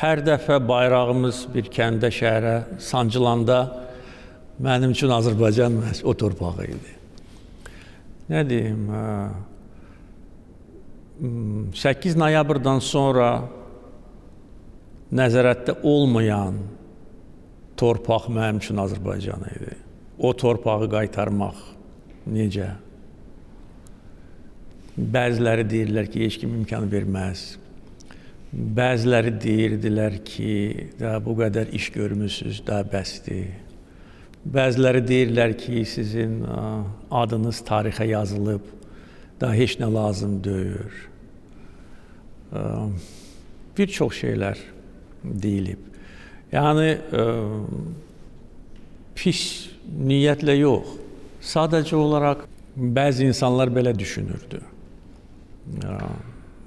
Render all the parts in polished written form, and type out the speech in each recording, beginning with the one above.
Hər dəfə bayrağımız bir kəndə, şəhərə sancılanda mənim üçün Azərbaycan o torpağı idi. Nə deyim, 8 noyabrdan sonra nəzarətdə olmayan torpaq mənim üçün Azərbaycan idi. O torpağı qaytarmaq necə? Bəziləri deyirlər ki, heç kim imkan verməz. Bəziləri deyirdilər ki, daha bu qədər iş görmüsünüz, daha bəsdir. Bəziləri deyirlər ki, sizin adınız tarixə yazılıb, daha heç nə lazım deyil. Bir çox şeylər deyilib. Yəni, pis niyyətlə yox, sadəcə olaraq bəzi insanlar belə düşünürdü.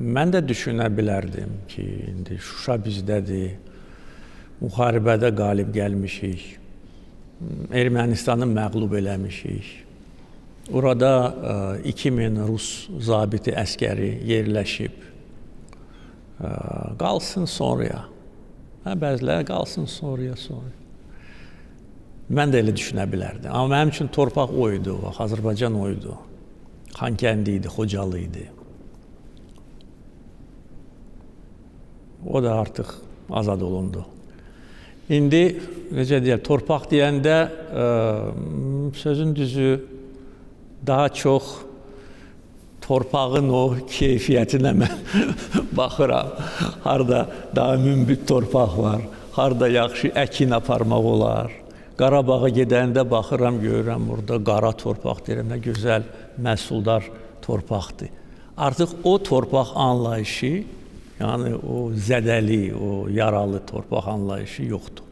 Mən də düşünə bilərdim ki, indi Şuşa bizdədir, müharibədə qalib gəlmişik, Ermənistanı məğlub eləmişik. Orada 2000 Rus zabiti, əskəri yerləşib. Qalsın sonraya. Bəziləri qalsın sonraya. Mən də elə düşünə bilərdim. Amma mənim üçün torpaq o idi, Azərbaycan o idi. Xankəndi idi, Xocalı idi. O da artıq azad olundu. İndi, necə deyək, torpaq deyəndə sözün düzü daha çox torpağın o keyfiyyətinə mən baxıram. Harada daha münbit torpaq var, harada yaxşı əkin aparmaq olar. Qarabağa gedəndə baxıram, görürəm burada qara torpaq deyirəm, nə gözəl məhsuldar torpaqdır. Artıq o torpaq anlayışı, yəni o zədəli, o yaralı torpaq anlayışı yoxdur.